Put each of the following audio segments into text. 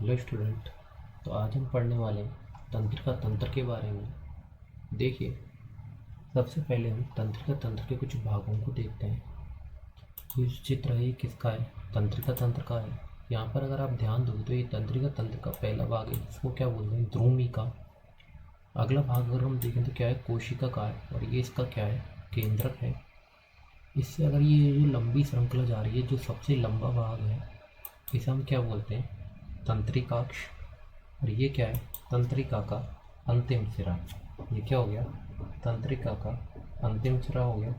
Hello student. तो आज हम पढ़ने वाले हैं तंत्रिका तंत्र के बारे में। देखिए, सबसे पहले हम तंत्रिका तंत्र के कुछ भागों को देखते हैं। ये जो चित्र है ये किसका है? तंत्रिका तंत्र का है। यहाँ पर अगर आप ध्यान दोगे तो ये तंत्रिका तंत्र का पहला भाग है, इसको क्या बोलते हैं? ध्रुमिका। अगला भाग अगर हम देखें तो क्या है? कोशिका का है। और ये इसका क्या है? केंद्रक है। इससे अगर ये जो लंबी श्रृंखला जा रही है, जो सबसे लंबा भाग है, इसे हम क्या बोलते हैं? तंत्रिकाक्ष। और ये क्या है? तंत्रिका का अंतिम सिरा। ये क्या हो गया? तंत्रिका का अंतिम सिरा हो गया।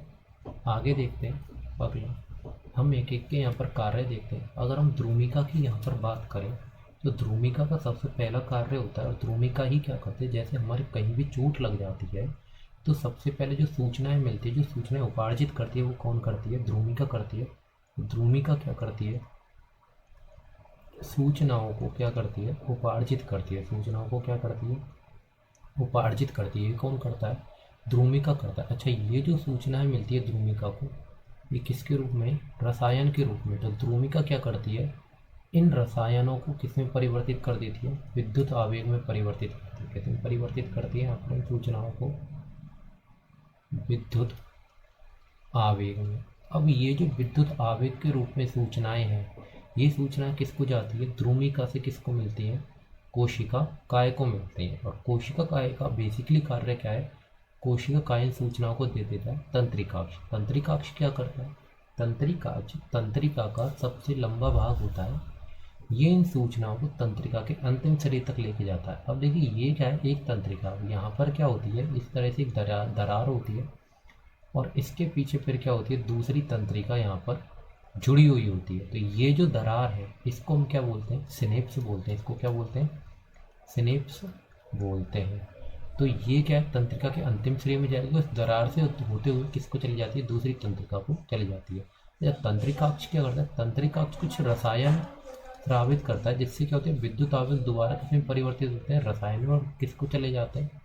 आगे देखते हैं अगला। हम एक एक के यहाँ पर कार्य देखते हैं। अगर हम ध्रुमिका की यहाँ पर बात करें तो ध्रुमिका का सबसे पहला कार्य होता है, और ध्रुमिका ही क्या करते हैं, जैसे हमारे कहीं भी चोट लग जाती है तो सबसे पहले जो सूचनाएं मिलती है, जो सूचनाएं उपार्जित करती है, वो कौन करती है? ध्रुमिका करती है। ध्रुमिका क्या करती है? सूचनाओं को क्या करती है? उपार्जित करती है। सूचनाओं को क्या करती है? उपार्जित करती है। ये कौन करता है? ध्रुमिका करता है। अच्छा, ये जो सूचनाएं मिलती है ध्रुमिका को, ये किसके रूप में? रसायन के रूप में। तो ध्रुमिका क्या करती है? इन रसायनों को किसमें परिवर्तित कर देती है? विद्युत आवेग में परिवर्तित करती है। किसमें परिवर्तित करती है? अपने सूचनाओं को विद्युत आवेग में। अब ये जो विद्युत आवेग के रूप में सूचनाएं हैं, ये सूचनाएं किसको जाती है? ध्रुमिका से किसको मिलती हैं? कोशिका काय को मिलती हैं। और कोशिका काय का बेसिकली कार्य क्या है? कोशिका काय इन सूचनाओं को दे देता है तंत्रिकाक्ष। तंत्रिकाक्ष क्या करता है? तंत्रिकाक्ष तंत्रिका का सबसे लंबा भाग होता है। ये इन सूचनाओं को तंत्रिका के अंतिम सिरे तक लेके जाता है। अब देखिए, ये क्या है? एक तंत्रिका। यहाँ पर क्या होती है? इस तरह से एक दरार होती है, और इसके पीछे फिर क्या होती है? दूसरी तंत्रिका यहाँ पर जुड़ी हुई होती है। तो ये जो दरार है, इसको हम क्या बोलते हैं? सिनेप्स बोलते हैं। इसको क्या बोलते हैं? सिनेप्स बोलते हैं। तो ये क्या है? तंत्रिका के अंतिम श्रेणी में जाएगी, उस दरार से होते हुए किसको चली जाती है? दूसरी तंत्रिका को चली जाती है। या तंत्रिकाक्ष क्या करता है? तंत्रिकाक्ष कुछ रसायन स्रावित करता है, जिससे क्या होता है? विद्युत आवेग दोबारा किसमें परिवर्तित होते हैं? रसायन में। और किसको चले जाते हैं?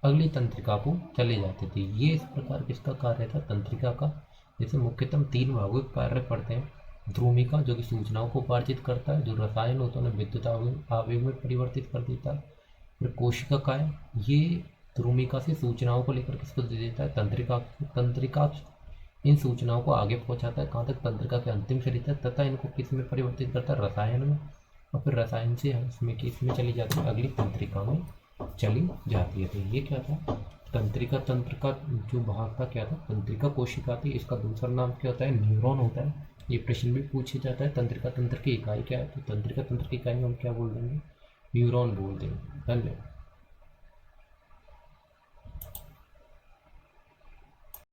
अगली तंत्रिका को चले जाते थे। ये इस प्रकार किसका कार्य था? तंत्रिका का। जैसे मुख्यतः हम तीन भागों के कार्य पढ़ते हैं। ध्रुमिका जो कि सूचनाओं को उपार्जित करता है, जो रसायन होता है उन्हें विद्युत आवेग में परिवर्तित कर देता है। फिर कोशिका काय, ये ध्रुमिका से सूचनाओं को लेकर किसको दे देता है? तंत्रिका। तंत्रिका इन सूचनाओं को आगे पहुंचाता है, कहाँ तक? तंत्रिका के अंतिम शरीर तक, तथा इनको किस में परिवर्तित करता है? रसायन में। और फिर रसायन से इसमें किसमें चली जाती है? अगली तंत्रिका में चली जाती है। तो ये क्या था? तंत्रिका तंत्र का जो भाग था क्या था? तंत्रिका कोशिका थी। इसका दूसरा नाम क्या होता है? न्यूरॉन होता है। ये प्रश्न भी पूछा जाता है, तंत्रिका तंत्र की इकाई क्या है? तो तंत्रिका तंत्र की इकाई में हम क्या बोल देंगे? न्यूरॉन बोल देंगे। धन्यवाद।